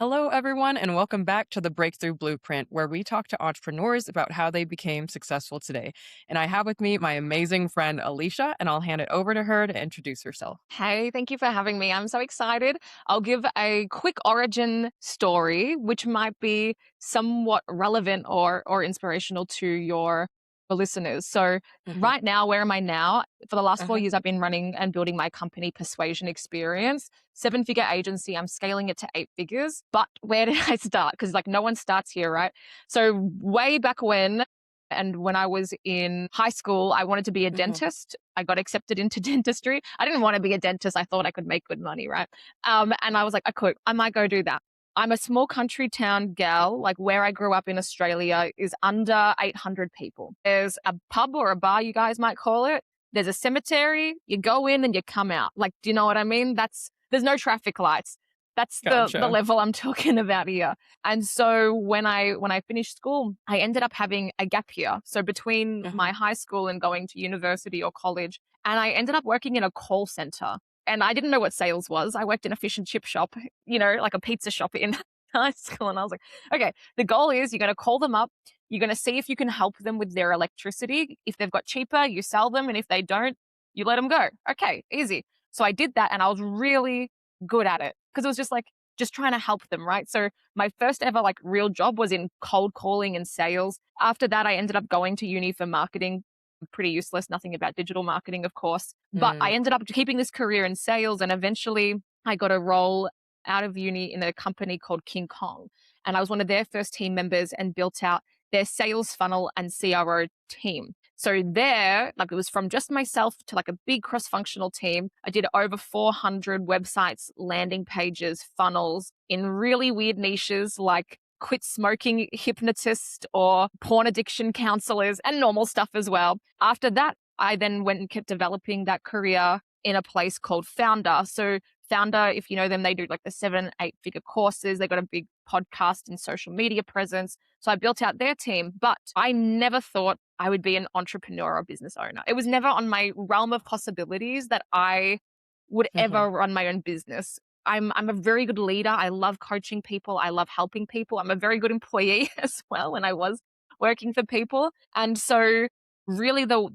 Hello, everyone, and welcome back to the Breakthrough Blueprint, where we talk to entrepreneurs about how they became successful today. And I have with me my amazing friend, Alisha, and I'll hand it over to her to introduce herself. Hey, thank you for having me. I'm so excited. I'll give a quick origin story, which might be somewhat relevant or inspirational to your listeners. So, Hmm. right now, where am I now? For the last four Uh-huh. years, I've been running and building my company, Persuasion Experience, seven-figure agency. I'm scaling it to eight figures. But where did I start? Because no one starts here, right? So, way back when. And when I was in high school, I wanted to be a Hmm. dentist. I got accepted into dentistry. I didn't want to be a dentist. I thought I could make good money, right? And I was like, I might go do that. I'm a small country town gal, like where I grew up in Australia is under 800 people. There's a pub or a bar, you guys might call it. There's a cemetery. You go in and you come out. Like, do you know what I mean? There's no traffic lights. That's the Gotcha. level I'm talking about here. And so when I finished school, I ended up having a gap year. So between Uh-huh. my high school and going to university or college, and I ended up working in a call center. And I didn't know what sales was. I worked in a fish and chip shop, like a pizza shop in high school. And I was like, okay, the goal is you're going to call them up. You're going to see if you can help them with their electricity. If they've got cheaper, you sell them. And if they don't, you let them go. Okay, easy. So I did that and I was really good at it because it was just trying to help them, right? So my first ever like real job was in cold calling and sales. After that, I ended up going to uni for marketing. Pretty useless, nothing about digital marketing, of course. But I Mm. ended up keeping this career in sales and eventually I got a role out of uni in a company called King Kong. And I was one of their first team members and built out their sales funnel and CRO team. So there, like it was from just myself to like a big cross-functional team. I did over 400 websites, landing pages, funnels in really weird niches like quit smoking hypnotist or porn addiction counselors and normal stuff as well. After that, I then went and kept developing that career in a place called Founder. So Founder, if you know them, they do like the 7, 8 figure courses. They got a big podcast and social media presence. So I built out their team, but I never thought I would be an entrepreneur or business owner. It was never on my realm of possibilities that I would Hmm. ever run my own business. I'm a very good leader. I love coaching people. I love helping people. I'm a very good employee as well when I was working for people. And so really the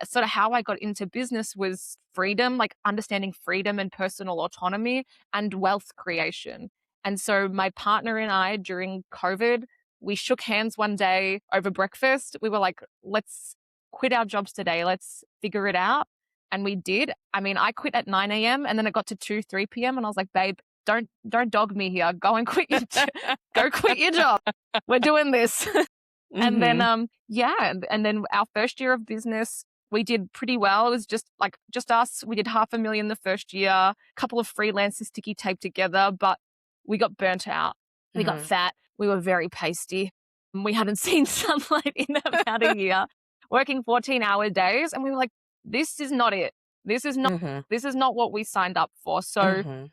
sort of how I got into business was freedom, like understanding freedom and personal autonomy and wealth creation. And so my partner and I during COVID, we shook hands one day over breakfast. We were like, let's quit our jobs today. Let's figure it out. And we did. I mean, I quit at 9 a.m. and then it got to 2, 3 p.m. and I was like, babe, don't dog me here. Go and quit your go quit your job. We're doing this. And then Hmm. yeah, and then our first year of business, we did pretty well. It was just us. We did 500,000 the first year, a couple of freelancers sticky tape together, but we got burnt out. We got Hmm. fat. We were very pasty. We hadn't seen sunlight in about a year, working 14-hour days. And we were like, this is not it. This is not Hmm. this is not what we signed up for. So Hmm.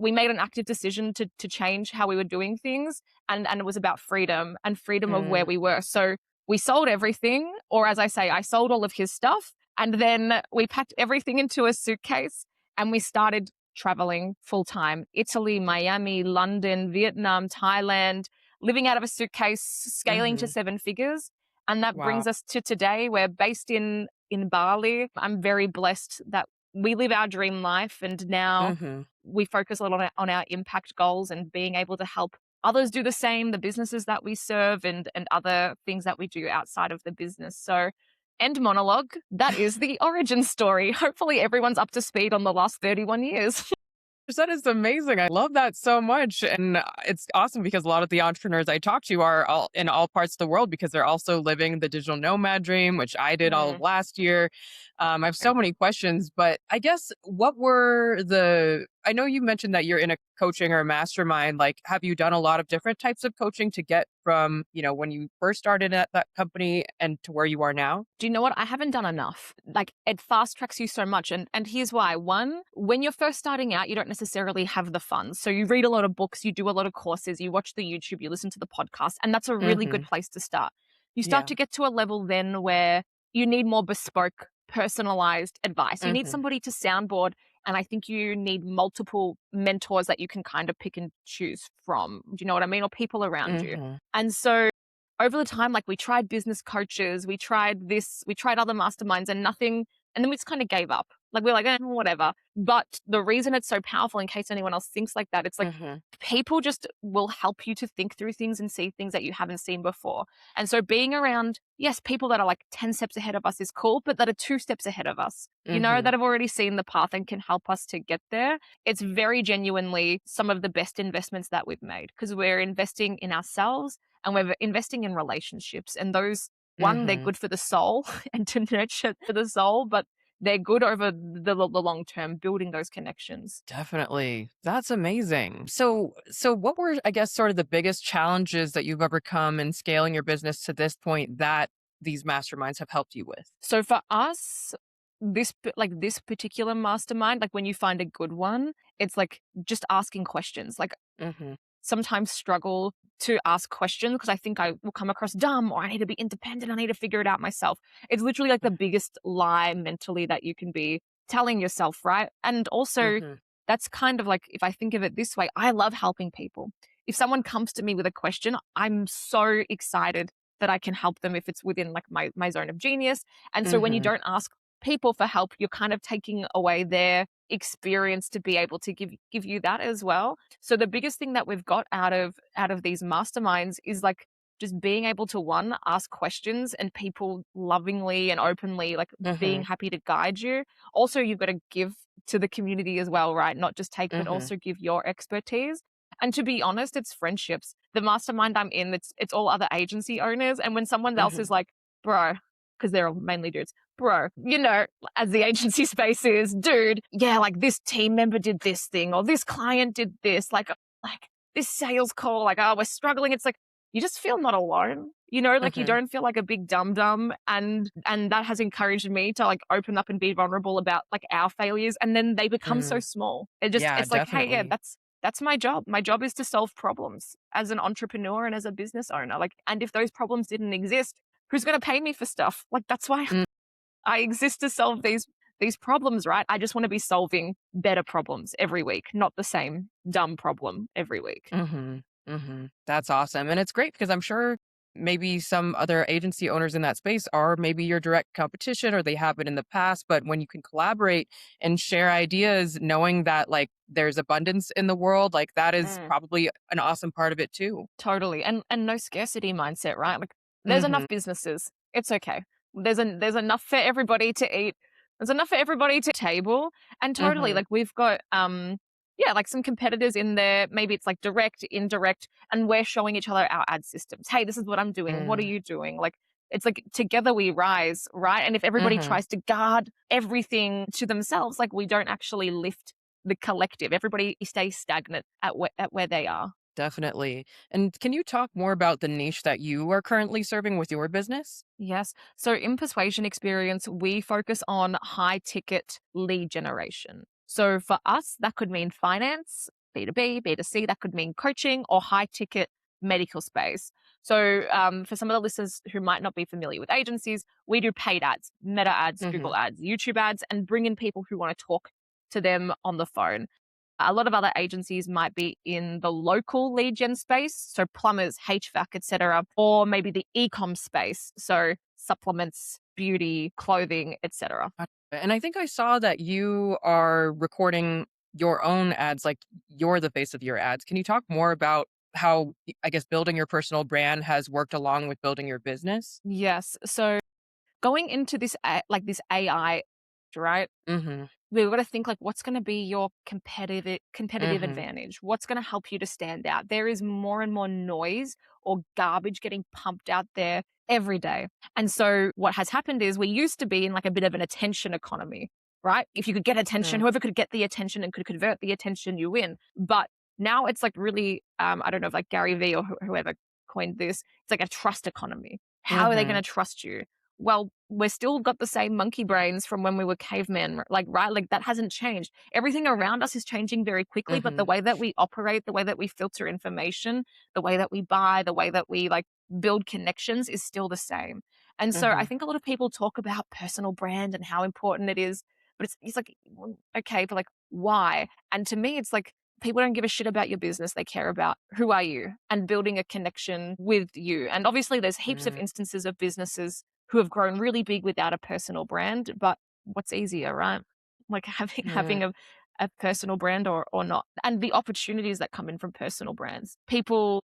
we made an active decision to change how we were doing things. And it was about freedom and freedom of where Mm. we were. So we sold everything, or as I say, I sold all of his stuff. And then we packed everything into a suitcase and we started traveling full time. Italy, Miami, London, Vietnam, Thailand, living out of a suitcase, scaling to Hmm. seven figures. And that Wow. brings us to today. We're based in Bali. I'm very blessed that we live our dream life. And now Hmm. we focus a lot on our impact goals and being able to help others do the same, the businesses that we serve and other things that we do outside of the business. So end monologue, that is the origin story. Hopefully everyone's up to speed on the last 31 years. That is amazing. I love that so much. And it's awesome because a lot of the entrepreneurs I talk to are all in all parts of the world because they're also living the digital nomad dream, which I did all of Mm, last year. I have so many questions, but I guess I know you mentioned that you're in a coaching or a mastermind. Like, have you done a lot of different types of coaching to get from, when you first started at that company and to where you are now? Do you know what? I haven't done enough. Like it fast tracks you so much. And here's why. One, when you're first starting out, you don't necessarily have the funds. So you read a lot of books, you do a lot of courses, you watch the YouTube, you listen to the podcast, and that's a really good Hmm. place to start. You start Yeah. to get to a level then where you need more bespoke, personalized advice. You need Hmm. somebody to soundboard And I think you need multiple mentors that you can kind of pick and choose from. Do you know what I mean? Or people around you. Mhm. And so over the time, like we tried business coaches, we tried this, we tried other masterminds and nothing. And then we just kind of gave up. Like we're like, whatever. But the reason it's so powerful, in case anyone else thinks like that, it's like Mhm. people just will help you to think through things and see things that you haven't seen before. And so being around, yes, people that are like 10 steps ahead of us is cool, but that are 2 steps ahead of us, that Mhm. have already seen the path and can help us to get there. It's very genuinely some of the best investments that we've made because we're investing in ourselves and we're investing in relationships. And those, one, they're Mhm. good for the soul and to nurture for the soul, but they're good over the long term, building those connections. Definitely. That's amazing. So what were, I guess, sort of the biggest challenges that you've overcome in scaling your business to this point that these masterminds have helped you with? So for us, this particular mastermind, like when you find a good one, it's like just asking questions. Like Mhm. sometimes struggle to ask questions because I think I will come across dumb or I need to be independent. I need to figure it out myself. It's literally like the biggest lie mentally that you can be telling yourself, right? And also, Mhm. that's kind of like, if I think of it this way, I love helping people. If someone comes to me with a question, I'm so excited that I can help them if it's within like my zone of genius. And so when you Mhm. don't ask people for help, you're kind of taking away their experience to be able to give you that as well. So the biggest thing that we've got out of these masterminds is like just being able to, one, ask questions and people lovingly and openly like being Mhm. happy to guide you. Also, you've got to give to the community as well, right? Not just take, but Mhm. also give your expertise. And to be honest, it's friendships. The mastermind I'm in, it's all other agency owners. And when someone else is Mhm. like, bro, because they're all mainly dudes, bro, as the agency space is, dude, yeah, like this team member did this thing or this client did this, like this sales call, like, oh, we're struggling. It's like you just feel not alone. Like you Mhm. don't feel like a big dum dum, and that has encouraged me to like open up and be vulnerable about like our failures, and then they become so Mm. small. Yeah, It's like, hey, yeah, definitely. that's my job. My job is to solve problems as an entrepreneur and as a business owner. Like, and if those problems didn't exist, who's going to pay me for stuff? Like, that's why Mm. I exist to solve these problems, right? I just want to be solving better problems every week, not the same dumb problem every week. Mhm. Mhm. That's awesome, and it's great because I'm sure maybe some other agency owners in that space are maybe your direct competition or they have it in the past, but when you can collaborate and share ideas knowing that, like, there's abundance in the world, like, that is Mm. probably an awesome part of it too. Totally. And no scarcity mindset, right? Like there's Mhm. enough businesses. It's okay. There's enough for everybody to eat. There's enough for everybody to table. And totally, Mhm. like we've got yeah, like some competitors in there. Maybe it's like direct, indirect, and we're showing each other our ad systems. Hey, this is what I'm doing. What are Mm. you doing? Like it's like together we rise, right? And if everybody Mhm. tries to guard everything to themselves, like we don't actually lift the collective. Everybody stays stagnant at where they are. Definitely. And can you talk more about the niche that you are currently serving with your business? Yes. So in persuasion experience, we focus on high ticket lead generation. So for us, that could mean finance, B2B, B2C, that could mean coaching or high ticket medical space. So for some of the listeners who might not be familiar with agencies, we do paid ads, meta ads, Mhm. Google ads, YouTube ads, and bring in people who want to talk to them on the phone. A lot of other agencies might be in the local lead gen space, so plumbers, HVAC, etc., or maybe the e-com space, so supplements, beauty, clothing, etc. And I think I saw that you are recording your own ads, like you're the face of your ads. Can you talk more about how, I guess, building your personal brand has worked along with building your business? Yes, so going into this AI, right? Mhm. We've got to think like what's going to be your competitive Mhm. advantage, what's going to help you to stand out. There is more and more noise or garbage getting pumped out there every day. And so what has happened is we used to be in like a bit of an attention economy, right? If you could get attention, Mm. whoever could get the attention and could convert the attention, you win. But now it's like really I don't know if like Gary Vee or whoever coined this, it's like a trust economy. How are they going Mhm. to trust you? Well, we're still got the same monkey brains from when we were cavemen, like, right? Like that hasn't changed. Everything around us is changing very quickly, but the Mhm. way that we operate, the way that we filter information, the way that we buy, the way that we like build connections is still the same. And so I Mhm. think a lot of people talk about personal brand and how important it is. But it's like, well, okay, but like, why? And to me, it's like, people don't give a shit about your business. They care about who are you and building a connection with you. And obviously, there's heaps of Mm, instances of businesses who have grown really big without a personal brand. But what's easier, right? Like mm, having a personal brand or not, and the opportunities that come in from personal brands. People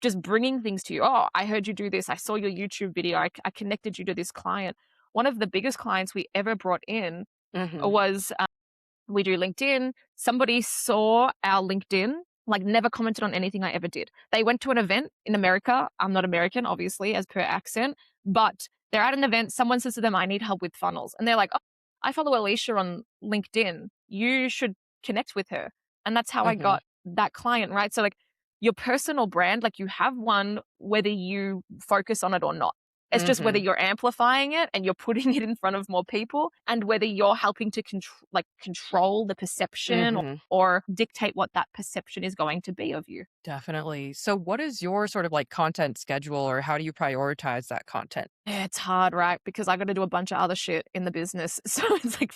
just bringing things to you. Oh, I heard you do this. I saw your YouTube video. I connected you to this client. One of the biggest clients we ever brought in mhm, was we do LinkedIn. Somebody saw our LinkedIn, like never commented on anything I ever did. They went to an event in America. I'm not American, obviously, as per accent, but they're at an event. Someone says to them, I need help with funnels. And they're like, oh, I follow Alisha on LinkedIn. You should connect with her. And that's how I mhm, got that client, right? So, like, your personal brand, like, you have one whether you focus on it or not. It's just whether mhm, you're amplifying it and you're putting it in front of more people, and whether you're helping to control the perception mhm. or dictate what that perception is going to be of you. Definitely. So what is your sort of like content schedule or how do you prioritize that content? Yeah, it's hard, right? Because I got to do a bunch of other shit in the business. So it's like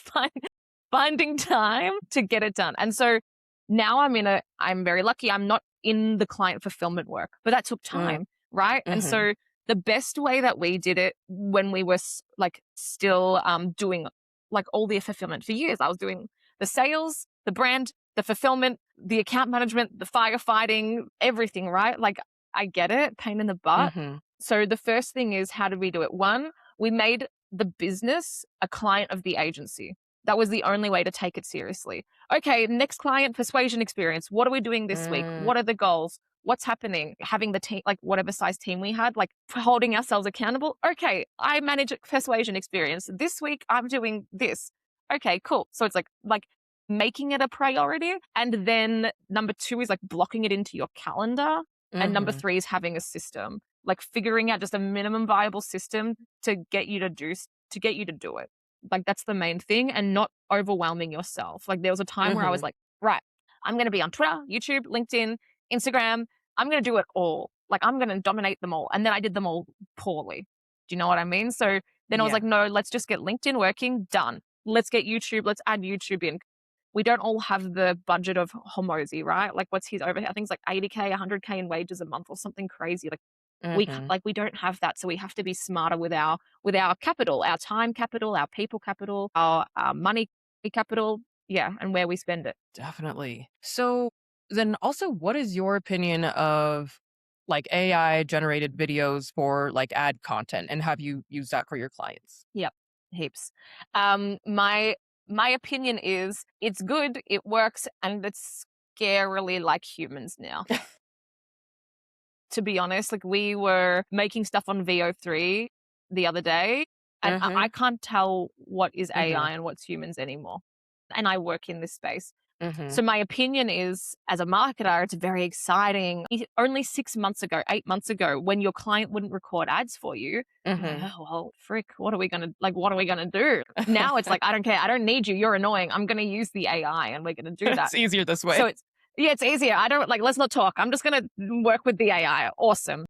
finding time to get it done. And so now I'm very lucky. I'm not in the client fulfillment work, but that took Mm, time, right? And mhm, so the best way that we did it when we were like still doing like all the fulfillment for years, I was doing the sales, the brand, the fulfillment, the account management, the firefighting, everything, right? Like, I get it, pain in the butt. mhm, So the first thing is, how did we do it? One, we made the business a client of the agency. That was the only way to take it seriously. Okay, next client, persuasion experience. What are we doing this week? mm, What are the goals? What's happening? Having the team, like whatever size team we had, like holding ourselves accountable. Okay, I manage a persuasion experience. This week I'm doing this. Okay, cool. So it's like making it a priority. And then number two is like blocking it into your calendar. And number mhm, three is having a system, like figuring out just a minimum viable system to get you to do it. Like, that's the main thing, and not overwhelming yourself. Like, there was a time where I was mhm, like, right, I'm going to be on Twitter, YouTube, LinkedIn, Instagram. I'm going to do it all. Like, I'm going to dominate them all. And then I did them all poorly. Do you know what I mean? So then I was yeah, like, no, let's just get LinkedIn working. Done. Let's get YouTube. Let's add YouTube in. We don't all have the budget of Hormozy, right? Like, what's his overhead? I think it's like 80K, 100K in wages a month or something crazy. Like, mhm. we don't have that, so we have to be smarter with our capital, our time capital, our people capital, our money capital, yeah, and where we spend it. Definitely. So then also what is your opinion of like AI generated videos for like ad content and have you used that for your clients? Yep, heaps. My opinion is it's good, it works, and it's scarily like humans now. To be honest, like, we were making stuff on VO3 the other day, and I Mhm, can't tell what is mhm, AI and what's humans anymore. And I work in this space. mhm, So my opinion is, as a marketer, it's very exciting. Only 6 months ago, 8 months ago, when your client wouldn't record ads for you, you're like, mhm. oh well, frick, what are we gonna do? Now it's like, I don't care, I don't need you, you're annoying. I'm gonna use the AI and we're gonna do that. It's easier this So way. it's easier. I don't like, let's not talk. I'm just gonna work with the AI. Awesome.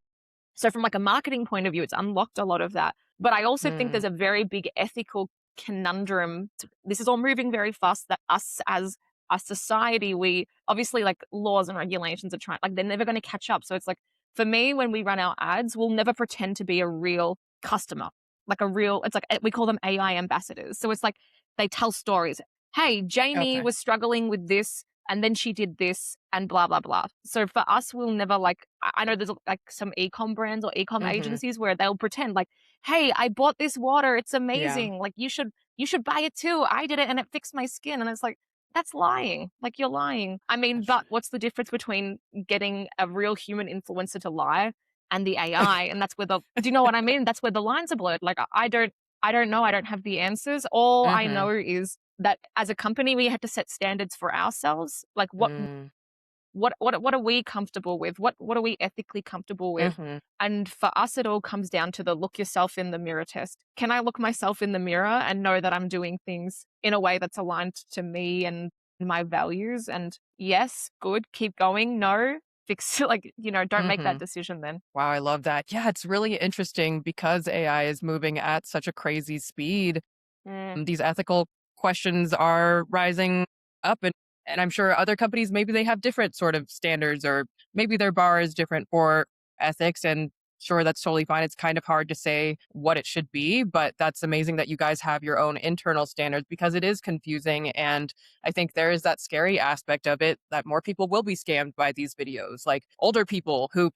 So from like a marketing point of view, it's unlocked a lot of that. But I also think Mm, there's a very big ethical conundrum. This is all moving very fast, that us as a society, we obviously, like, laws and regulations are trying, like, they're never going to catch up. So it's like, for me, when we run our ads, we'll never pretend to be a real customer, like a real, it's like, we call them AI ambassadors. So it's like, they tell stories. Hey, Jamie okay. was struggling with this, and then she did this, and blah blah blah. So for us, we'll never, like, I know there's like some ecom brands or ecom Mhm. agencies where they'll pretend like, hey, I bought this water, it's Yeah. amazing, like, you should buy it too, I did it and it fixed my skin. And it's like, that's lying. Like, you're lying. I mean, That's but what's the difference between getting a real human influencer to lie and the AI? And that's where do you know what I mean? That's where the lines are blurred. Like, I don't know. I don't have the answers. All I know Mhm. is that as a company, we had to set standards for ourselves. Like, Mm, what are we comfortable with? What are we ethically comfortable with? mhm. And for us, it all comes down to the look yourself in the mirror test. Can I look myself in the mirror and know that I'm doing things in a way that's aligned to me and my values? And yes, good, keep going. No, fix like, don't make that Mhm. decision then. Wow, I love that. Yeah, it's really interesting because AI is moving at such a crazy speed. Mm, These ethical questions are rising up, and I'm sure other companies, maybe they have different sort of standards, or maybe their bar is different for ethics, and sure, that's totally fine. It's kind of hard to say what it should be, but that's amazing that you guys have your own internal standards, because it is confusing. And I think there is that scary aspect of it, that more people will be scammed by these videos, like older people who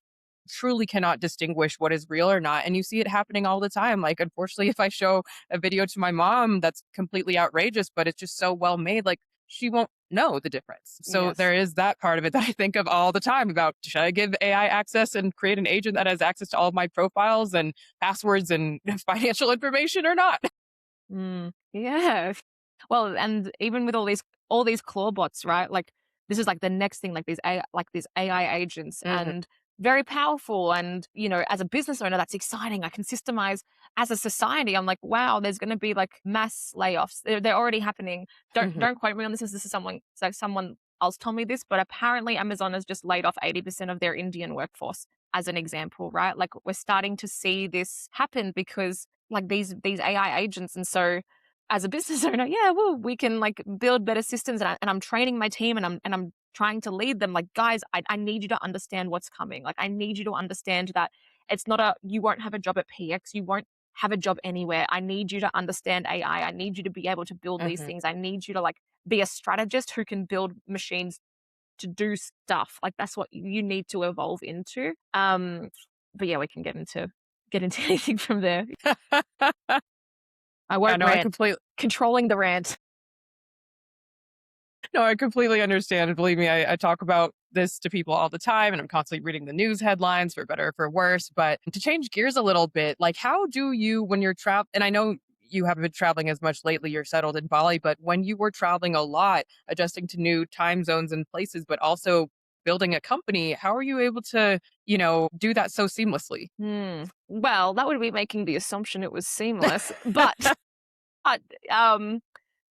truly cannot distinguish what is real or not. And you see it happening all the time. Like, unfortunately, if I show a video to my mom that's completely outrageous, but it's just so well made, like, she won't know the difference. So Yes. there is that part of it that I think of all the time about, should I give AI access and create an agent that has access to all of my profiles and passwords and financial information, or not? Yeah. Well, and even with all these claw bots, right? Like this is like the next thing, like these AI agents, Hmm. and very powerful. And as a business owner, that's exciting. I can systemize as a society. I'm like, wow, there's going to be like mass layoffs. They're already happening. Don't Hmm. don't quote me on this. This is someone, it's like someone else told me this, but apparently Amazon has just laid off 80% of their Indian workforce, as an example, right? Like we're starting to see this happen because like these AI agents. And so as a business owner, yeah, well, we can like build better systems, and I'm training my team, and I'm trying to lead them. Like, guys, I need you to understand what's coming. Like, I need you to understand that it's not you won't have a job at PX, you won't have a job anywhere. I need you to understand AI. I need you to be able to build these Hmm. things. I need you to like be a strategist who can build machines to do stuff. Like that's what you need to evolve into. But yeah, we can get into anything from there. I I won't know, I rant. completely. Controlling the rant. No, I completely understand. And believe me, I talk about this to people all the time, and I'm constantly reading the news headlines, for better or for worse. But to change gears a little bit, like, how do you, when you're traveling, and I know you haven't been traveling as much lately, you're settled in Bali, but when you were traveling a lot, adjusting to new time zones and places, but also building a company, how are you able to, do that so seamlessly? Well, that would be making the assumption it was seamless, but uh, um,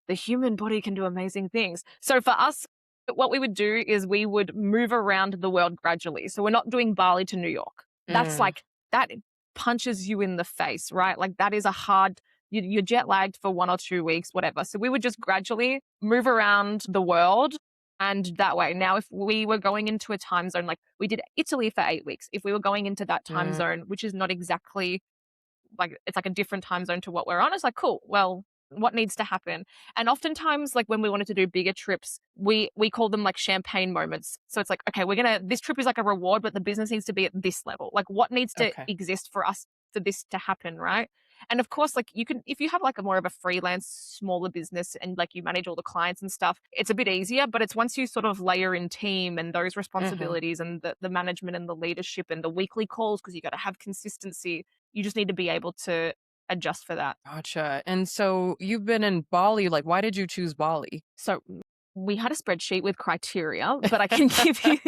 the human body can do amazing things. So for us, what we would do is we would move around the world gradually. So we're not doing Bali to New York. That's Mm, like that punches you in the face, right? Like that is a hard. You're jet lagged for 1 or 2 weeks, whatever. So we would just gradually move around the world. And that way, now if we were going into a time zone, like we did Italy for 8 weeks, if we were going into that time mm, zone, which is not exactly like it's like a different time zone to what we're on. It's like, cool. Well, what needs to happen? And oftentimes, like when we wanted to do bigger trips, we call them like champagne moments. So it's like, okay, this trip is like a reward, but the business needs to be at this level. Like what needs to okay. exist for us for this to happen, right? And of course, like you can, if you have like a more of a freelance, smaller business and like you manage all the clients and stuff, it's a bit easier. But it's once you sort of layer in team and those Hmm. responsibilities and the management and the leadership and the weekly calls, because you got to have consistency, you just need to be able to adjust for that. Gotcha. And so you've been in Bali. Like, why did you choose Bali? So we had a spreadsheet with criteria, but I can give you,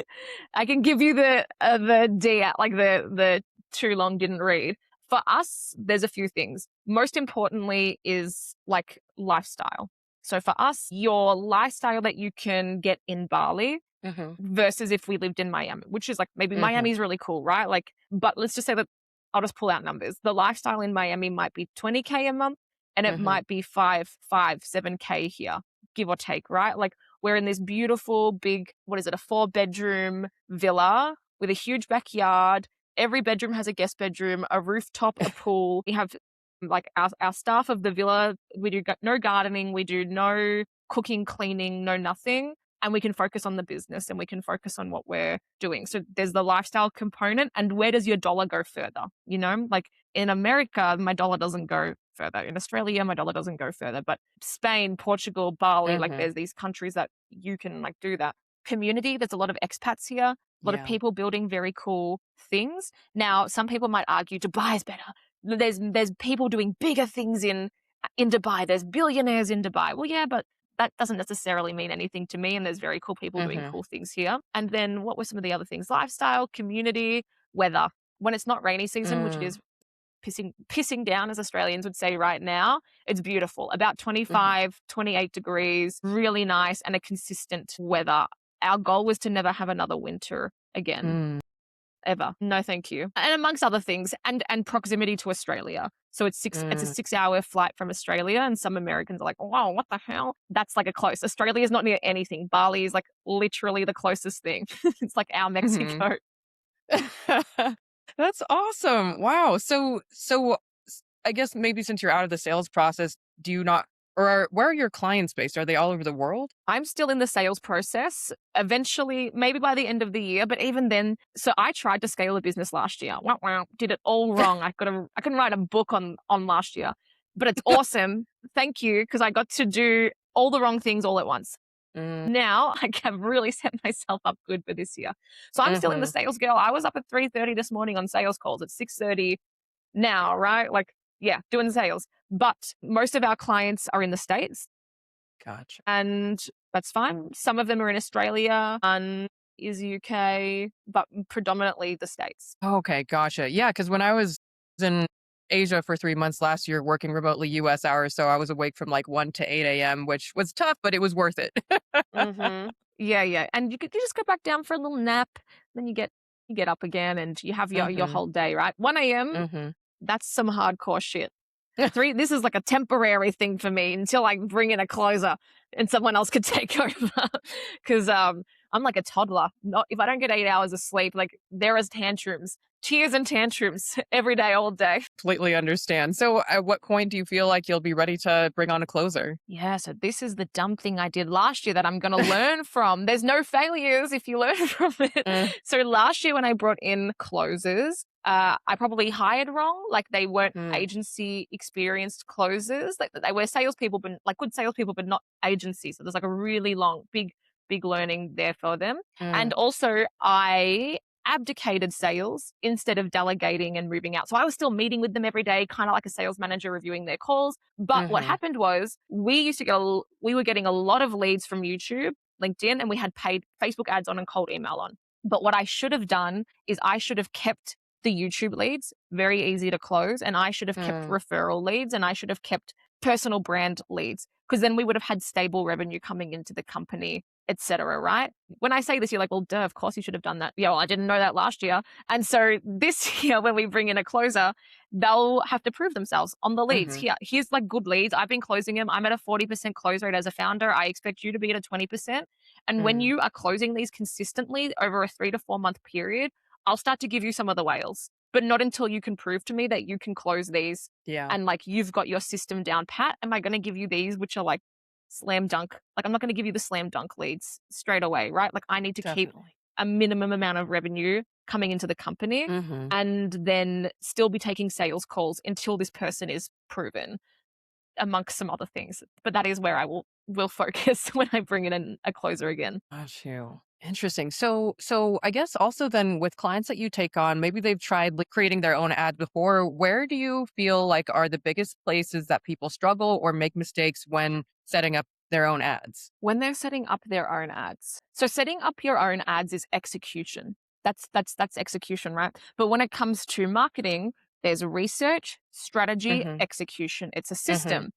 I can give you the D out, like the too long didn't read. For us, there's a few things. Most importantly is like lifestyle. So for us, your lifestyle that you can get in Bali Hmm. versus if we lived in Miami, which is like maybe Hmm. Miami's really cool, right? Like, but let's just say that I'll just pull out numbers. The lifestyle in Miami might be 20K a month and it Hmm. might be 7K here, give or take, right? Like we're in this beautiful big, what is it, a 4 bedroom villa with a huge backyard. Every bedroom has a guest bedroom, a rooftop, a pool. We have like our staff of the villa, we do no gardening, we do no cooking, cleaning, no nothing, and we can focus on the business and we can focus on what we're doing. So there's the lifestyle component, and where does your dollar go further? Like in America, my dollar doesn't go further. In Australia, my dollar doesn't go further. But Spain, Portugal, Bali, like Hmm. there's these countries that you can like do that. Community, there's a lot of expats here, a lot of Yeah. people building very cool things. Now, some people might argue Dubai is better. There's people doing bigger things in Dubai. There's billionaires in Dubai. Well, yeah, but that doesn't necessarily mean anything to me. And there's very cool people doing Hmm. cool things here. And then what were some of the other things? Lifestyle, community, weather. When it's not rainy season, which it Mm, is pissing down, as Australians would say right now, it's beautiful. About mhm, 25, 28 degrees, really nice, and a consistent weather. Our goal was to never have another winter again. mm. ever. No, thank you. And amongst other things, and proximity to Australia. So it's a Mm, 6-hour flight from Australia, and some Americans are like, "Wow, what the hell?" That's like a close. Australia is not near anything. Bali is like literally the closest thing. It's like our mhm. Mexico. That's awesome. Wow. I guess maybe since you're out of the sales process, do you not where are your clients based? Are they all over the world? I'm still in the sales process. Eventually, maybe by the end of the year, but even then, so I tried to scale a business last year. Wow, wow, did it all wrong. I can write a book on last year, but it's awesome. Thank you, because I got to do all the wrong things all at once. Mm, Now I have really set myself up good for this year. So I'm still in the mhm. sales girl. I was up at 3:30 this morning on sales calls. At 6:30 now, right? Like, yeah, doing sales. But most of our clients are in the States, Gotcha. and that's fine. Some of them are in Australia and is UK, but predominantly the States. Okay, gotcha. Yeah, because when I was in Asia for 3 months last year, working remotely US hours, so I was awake from like 1 to 8 a.m., which was tough, but it was worth it. Mm-hmm. Yeah, yeah. And you just go back down for a little nap, then you get up again and you have your Mhm, whole day, right? 1 a.m., mhm. that's some hardcore shit. This is like a temporary thing for me until I bring in a closer and someone else could take over. Because I'm like a toddler. Not if I don't get 8 hours of sleep, like there is tantrums, tears and tantrums every day, all day. Completely understand. So, at what point do you feel like you'll be ready to bring on a closer? Yeah, so this is the dumb thing I did last year that I'm going to learn from. There's no failures if you learn from it. Mm, So last year when I brought in closers, I probably hired wrong. Like they weren't mm, agency experienced closers. Like they were salespeople, but like good salespeople, but not agency. So there's like a really long, big learning there for them. And mm, also I abdicated sales instead of delegating and moving out. So I was still meeting with them every day, kind of like a sales manager reviewing their calls. But what mhm, happened was we were getting a lot of leads from YouTube, LinkedIn, and we had paid Facebook ads on and cold email on. But what I should have done is I should have kept the YouTube leads very easy to close, and I should have kept mm, referral leads, and I should have kept personal brand leads, because then we would have had stable revenue coming into the company, etc. Right? When I say this, you're like, well, duh, of course you should have done that. Yeah, well, I didn't know that last year. And so this year, when we bring in a closer, they'll have to prove themselves on the leads. mhm, Here's like good leads. I've been closing them. I'm at a 40% close rate as a founder. I expect you to be at a 20%. And when mm. you are closing these consistently over a 3 to 4 month period, I'll start to give you some of the whales, but not until you can prove to me that you can close these Yeah, and like you've got your system down pat. Am I going to give you these, which are like slam dunk? Like, I'm not going to give you the slam dunk leads straight away, right? Like, I need to keep definitely. a minimum amount of revenue coming into the company Mhm. and then still be taking sales calls until this person is proven, amongst some other things. But that is where I will focus when I bring in a closer again. Got you. Interesting. So I guess also then with clients that you take on, maybe they've tried like creating their own ad before. Where do you feel like are the biggest places that people struggle or make mistakes when setting up their own ads? When they're setting up their own ads. So setting up your own ads is execution. That's execution, right? But when it comes to marketing, there's research, strategy, Mhm. execution. It's a Mhm. system.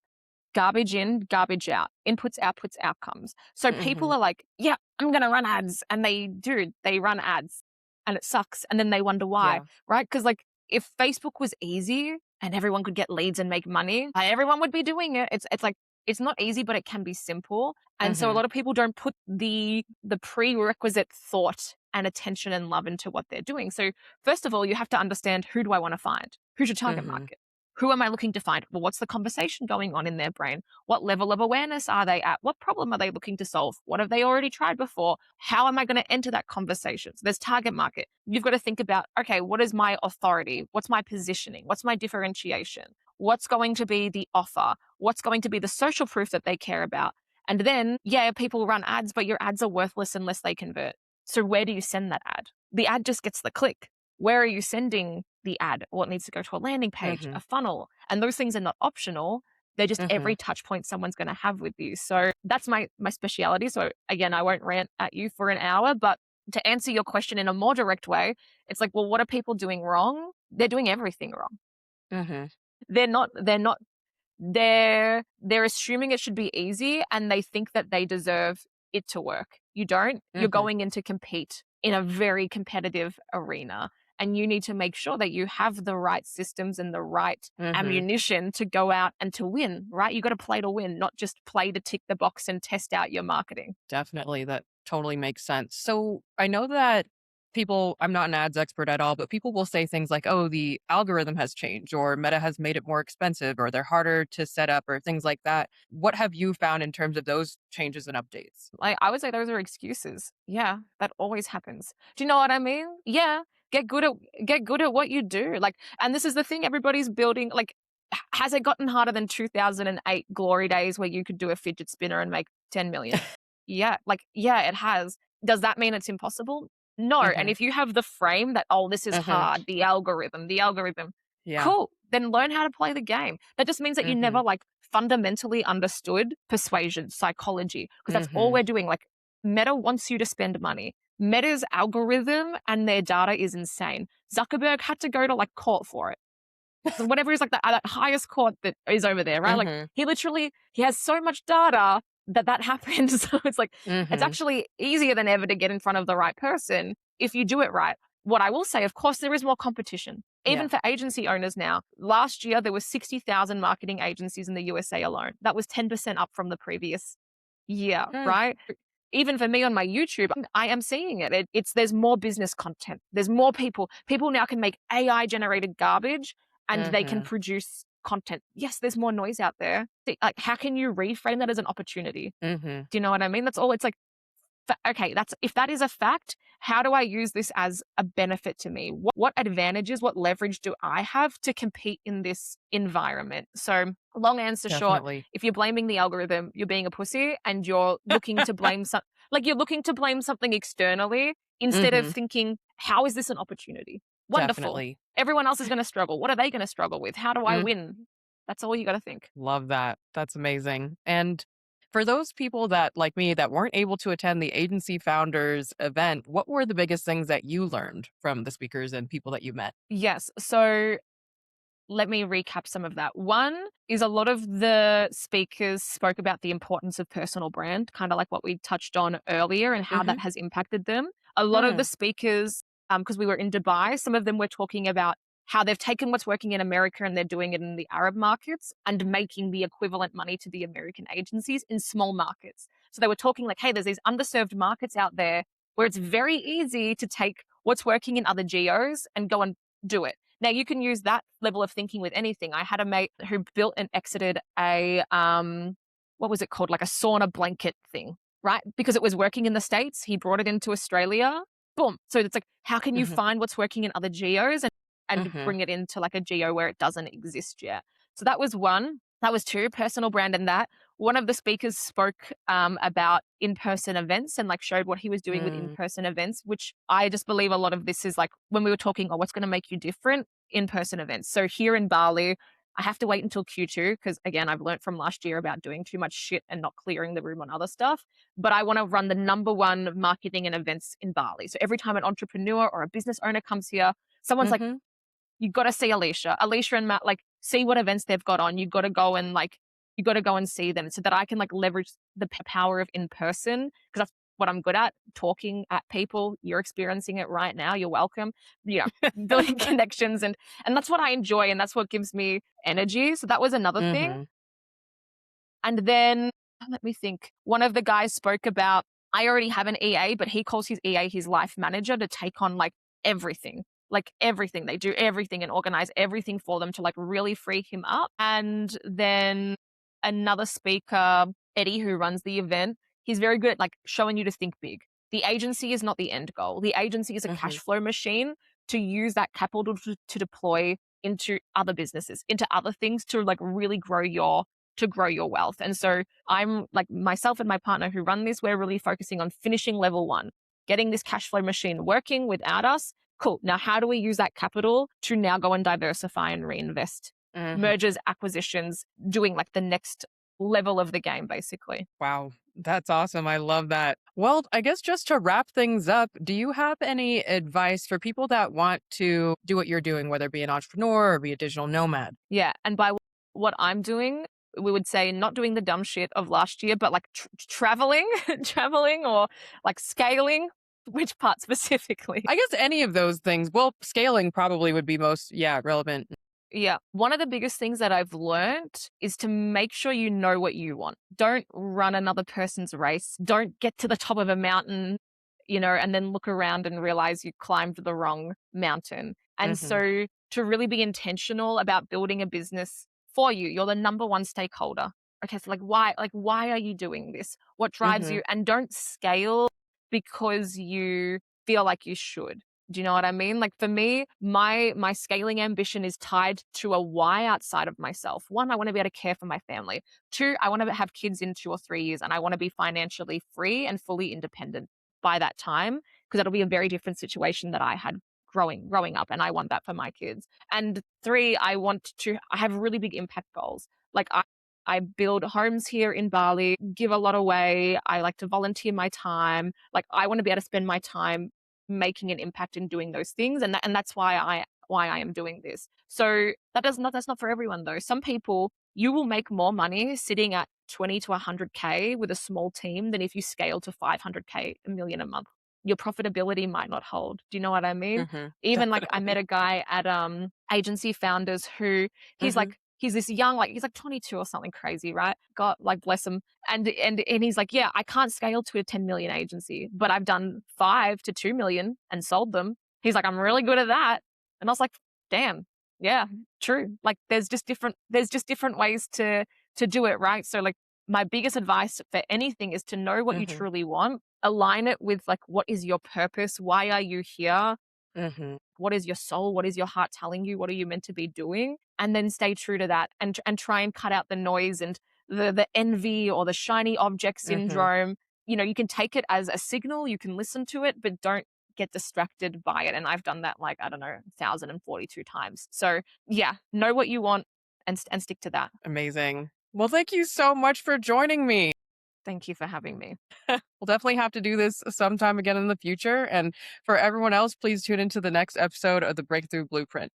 Garbage in, garbage out, inputs, outputs, outcomes. So people Mhm. are like, yeah, I'm going to run ads. And they do, they run ads and it sucks. And then they wonder why, Yeah. right? Because like if Facebook was easy and everyone could get leads and make money, everyone would be doing it. It's like, it's not easy, but it can be simple. And so a Mhm. lot of people don't put the prerequisite thought and attention and love into what they're doing. So first of all, you have to understand, who do I want to find? Who's your target Mhm. market? Who am I looking to find? Well, what's the conversation going on in their brain? What level of awareness are they at? What problem are they looking to solve? What have they already tried before? How am I going to enter that conversation? So there's target market. You've got to think about, okay, what is my authority? What's my positioning? What's my differentiation? What's going to be the offer? What's going to be the social proof that they care about? And then, yeah, people run ads, but your ads are worthless unless they convert. So where do you send that ad? The ad just gets the click. Where are you sending the ad? Well, it needs to go to a landing page, a Mhm. funnel. And those things are not optional. They're just every Mhm. touch point someone's going to have with you. So that's my speciality. So again, I won't rant at you for an hour, but to answer your question in a more direct way, it's like, well, what are people doing wrong? They're doing everything wrong. Mhm. They're assuming it should be easy and they think that they deserve it to work. You don't. You're Mhm. going in to compete in a very competitive arena. And you need to make sure that you have the right systems and the right Mhm. ammunition to go out and to win, right? You got to play to win, not just play to tick the box and test out your marketing. Definitely, that totally makes sense. So I know that people, I'm not an ads expert at all, but people will say things like, oh, the algorithm has changed, or Meta has made it more expensive, or they're harder to set up, or things like that. What have you found in terms of those changes and updates? Like, I would say those are excuses. Yeah, that always happens. Do you know what I mean? Yeah, get good at get good at what you do. Like, and this is the thing everybody's building. Like, has it gotten harder than 2008 glory days where you could do a fidget spinner and make 10 million? Yeah, like, yeah, it has. Does that mean it's impossible? No. And Mhm. if you have the frame that, oh, this is Mhm. hard, the algorithm, Yeah. cool. Then learn how to play the game. That just means that you never Mhm. like fundamentally understood persuasion, psychology, because that's all Mhm. we're doing. Like, Meta wants you to spend money. Meta's algorithm and their data is insane. Zuckerberg had to go to like court for it. So whatever is like that highest court that is over there, right? Like Mhm. he has so much data that happens. So it's like it's Mhm. actually easier than ever to get in front of the right person if you do it right. What I will say, of course, there is more competition, Yeah. even for agency owners now. Last year, there were 60,000 marketing agencies in the USA alone. That was 10% up from the previous year, Hmm. right? Even for me on my YouTube, I am seeing it. It's there's more business content. There's more people. People now can make AI generated garbage and they can Mhm. produce content. Yes, there's more noise out there. Like, how can you reframe that as an opportunity? Mhm. Do you know what I mean? That's all. It's like, okay, that's if that is a fact, how do I use this as a benefit to me? What advantages, what leverage do I have to compete in this environment? So, long answer short, Definitely. if you're blaming the algorithm, you're being a pussy and you're looking to blame you're looking to blame something externally instead of Mhm. thinking, how is this an opportunity? Wonderful. Definitely. Everyone else is going to struggle. What are they going to struggle with? How do I Mm. win? That's all you got to think. Love that. That's amazing. And for those people that, like me, that weren't able to attend the agency founders event, what were the biggest things that you learned from the speakers and people that you met? Yes. So let me recap some of that. One is a lot of the speakers spoke about the importance of personal brand, kind of like what we touched on earlier and how Mhm. that has impacted them. A lot of the Mm. speakers, because we were in Dubai, some of them were talking about how they've taken what's working in America and they're doing it in the Arab markets and making the equivalent money to the American agencies in small markets. So they were talking like, hey, there's these underserved markets out there where it's very easy to take what's working in other geos and go and do it. Now you can use that level of thinking with anything. I had a mate who built and exited a what was it called? Like a sauna blanket thing, right? Because it was working in the States, he brought it into Australia. Boom. So it's like, how can you Mhm. find what's working in other geos and Mhm. bring it into like a geo where it doesn't exist yet? So that was one. That was two, personal brand and that. One of the speakers spoke about in-person events and like showed what he was doing with Mm. in-person events, which I just believe a lot of this is like when we were talking, oh, what's going to make you different? In-person events. So here in Bali, I have to wait until Q2 because again, I've learned from last year about doing too much shit and not clearing the room on other stuff. But I want to run the number one marketing and events in Bali. So every time an entrepreneur or a business owner comes here, someone's like, Mhm. you got to see Alicia. Alicia and Matt, like, see what events they've got on. You got to go and like, you got to go and see them so that I can like leverage the power of in person because that's what I'm good at, talking at people. You're experiencing it right now. You're welcome. You know, building connections and that's what I enjoy and that's what gives me energy. So that was another thing. Mhm. And then let me think. One of the guys spoke about I already have an EA, but he calls his EA his life manager to take on like everything. Like everything. They do everything and organize everything for them to like really free him up. And then another speaker, Eddie, who runs the event, he's very good at like showing you to think big. The agency is not the end goal. The agency is a cash Mhm. flow machine to use that capital to deploy into other businesses, into other things to like really grow your wealth. And so I'm like myself and my partner who run this, we're really focusing on finishing level one, getting this cash flow machine working without us. Cool. Now, how do we use that capital to now go and diversify and reinvest? Mhm. Mergers, acquisitions, doing like the next level of the game, basically. Wow, that's awesome. I love that. Well, I guess just to wrap things up, do you have any advice for people that want to do what you're doing, whether it be an entrepreneur or be a digital nomad? Yeah. And by what I'm doing, we would say not doing the dumb shit of last year, but like traveling, traveling or like scaling. Which part specifically? I guess any of those things. Well, scaling probably would be most, yeah, relevant. Yeah. One of the biggest things that I've learnt is to make sure you know what you want. Don't run another person's race. Don't get to the top of a mountain, and then look around and realize you climbed the wrong mountain. And Mhm. so to really be intentional about building a business for you, you're the number one stakeholder. Okay, so why are you doing this? What drives Mhm. you? And don't scale because you feel like you should. Do you know what I mean? Like for me, my scaling ambition is tied to a why outside of myself. One, I want to be able to care for my family. Two, I want to have kids in 2 or 3 years and I want to be financially free and fully independent by that time because that'll be a very different situation that I had growing up and I want that for my kids. And three, I have really big impact goals. Like I build homes here in Bali, give a lot away. I like to volunteer my time. Like I want to be able to spend my time making an impact in doing those things, and that's why I am doing this. So that's not for everyone though. Some people, you will make more money sitting at 20 to 100K with a small team than if you scale to 500K, a million a month. Your profitability might not hold. Do you know what I mean? Mhm. Even like I met Definitely. a guy at agency founders who Mhm. he's this young, like he's like 22 or something crazy, right? God, like bless him. And he's like, yeah, I can't scale to a 10 million agency, but I've done 5 to 2 million and sold them. He's like, I'm really good at that. And I was like, damn, yeah, true. Like there's just different ways to do it, right? So like my biggest advice for anything is to know what you Mhm. truly want, align it with like what is your purpose? Why are you here? Mhm. What is your soul? What is your heart telling you? What are you meant to be doing? And then stay true to that and try and cut out the noise and the envy or the shiny object Mhm. syndrome. You can take it as a signal, you can listen to it, but don't get distracted by it. And I've done that like, I don't know, 1,042 times. So yeah, know what you want and stick to that. Amazing. Well, thank you so much for joining me. Thank you for having me. We'll definitely have to do this sometime again in the future. And for everyone else, please tune into the next episode of the Breakthrough Blueprint.